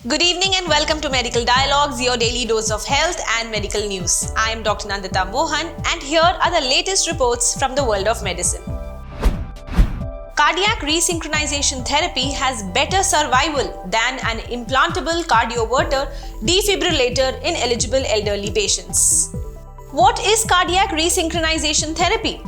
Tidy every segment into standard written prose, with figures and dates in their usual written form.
Good evening and welcome to Medical Dialogues, your daily dose of health and medical news. I am Dr. Nandita Mohan and here are the latest reports from the world of medicine. Cardiac resynchronization therapy has better survival than an implantable cardioverter-defibrillator in eligible elderly patients. What is cardiac resynchronization therapy?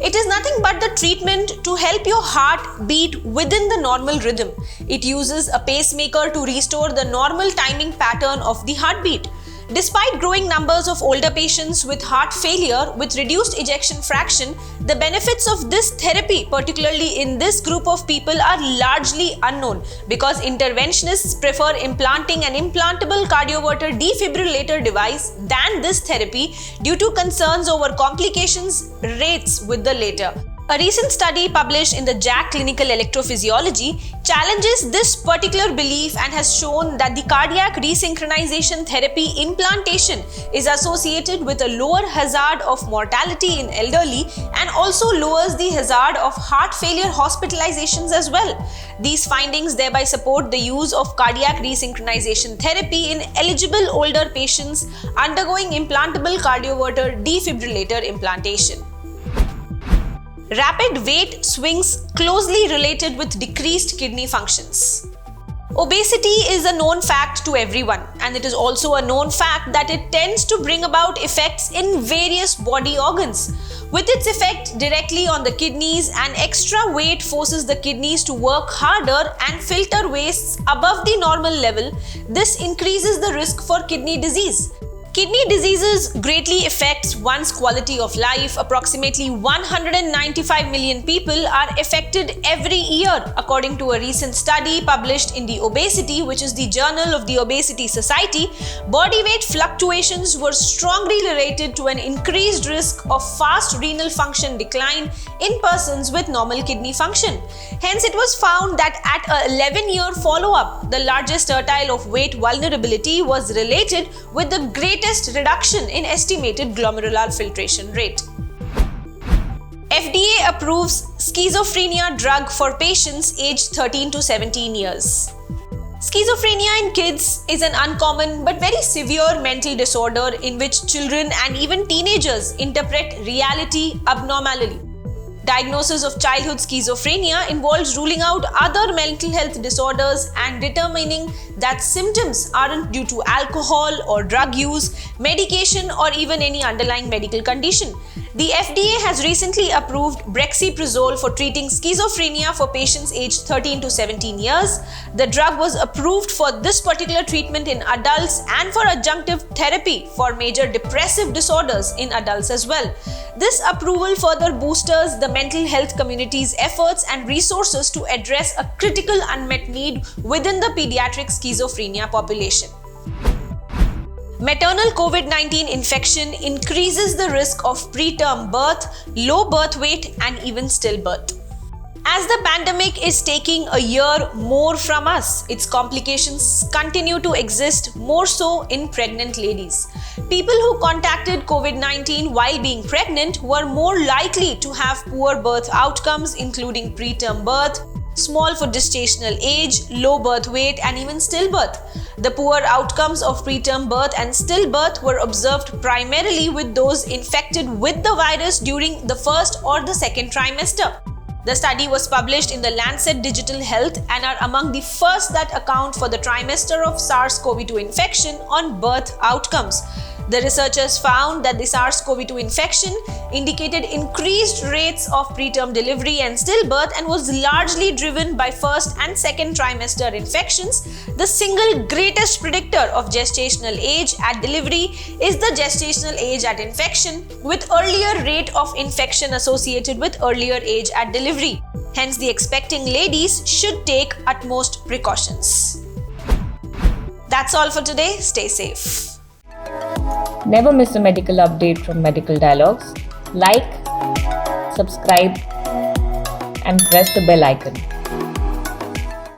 It is nothing but the treatment to help your heart beat within the normal rhythm. It uses a pacemaker to restore the normal timing pattern of the heartbeat. Despite growing numbers of older patients with heart failure with reduced ejection fraction, the benefits of this therapy, particularly in this group of people, are largely unknown because interventionists prefer implanting an implantable cardioverter-defibrillator device than this therapy due to concerns over complications rates with the latter. A recent study published in the JACC Clinical Electrophysiology challenges this particular belief and has shown that the cardiac resynchronization therapy implantation is associated with a lower hazard of mortality in elderly and also lowers the hazard of heart failure hospitalizations as well. These findings thereby support the use of cardiac resynchronization therapy in eligible older patients undergoing implantable cardioverter-defibrillator implantation. Rapid weight swings closely related with decreased kidney functions. Obesity is a known fact to everyone, and it is also a known fact that it tends to bring about effects in various body organs. With its effect directly on the kidneys, an extra weight forces the kidneys to work harder and filter wastes above the normal level. This increases the risk for kidney disease. Kidney diseases greatly affects one's quality of life. Approximately 195 million people are affected every year, according to a recent study published in the Obesity, which is the Journal of the Obesity Society. Body weight fluctuations were strongly related to an increased risk of fast renal function decline in persons with normal kidney function. Hence, it was found that at a 11-year follow-up, the largest tertile of weight vulnerability was related with the greatest reduction in estimated glomerular filtration rate. FDA approves schizophrenia drug for patients aged 13 to 17 years. Schizophrenia in kids is an uncommon but very severe mental disorder in which children and even teenagers interpret reality abnormally. Diagnosis of childhood schizophrenia involves ruling out other mental health disorders and determining that symptoms aren't due to alcohol or drug use, medication, or even any underlying medical condition. The FDA has recently approved brexpiprazole for treating schizophrenia for patients aged 13 to 17 years. The drug was approved for this particular treatment in adults and for adjunctive therapy for major depressive disorders in adults as well. This approval further bolsters the mental health community's efforts and resources to address a critical unmet need within the pediatric schizophrenia population. Maternal COVID-19 infection increases the risk of preterm birth, low birth weight, and even stillbirth. As the pandemic is taking a year more from us, its complications continue to exist more so in pregnant ladies. People who contacted COVID-19 while being pregnant were more likely to have poor birth outcomes, including preterm birth, small for gestational age, low birth weight, and even stillbirth. The poor outcomes of preterm birth and stillbirth were observed primarily with those infected with the virus during the first or the second trimester. The study was published in the Lancet Digital Health and are among the first that account for the trimester of SARS-CoV-2 infection on birth outcomes. The researchers found that the SARS-CoV-2 infection indicated increased rates of preterm delivery and stillbirth and was largely driven by first and second trimester infections. The single greatest predictor of gestational age at delivery is the gestational age at infection, with earlier rate of infection associated with earlier age at delivery. Hence, the expecting ladies should take utmost precautions. That's all for today. Stay safe. Never miss a medical update from Medical Dialogues. Like, subscribe, and press the bell icon.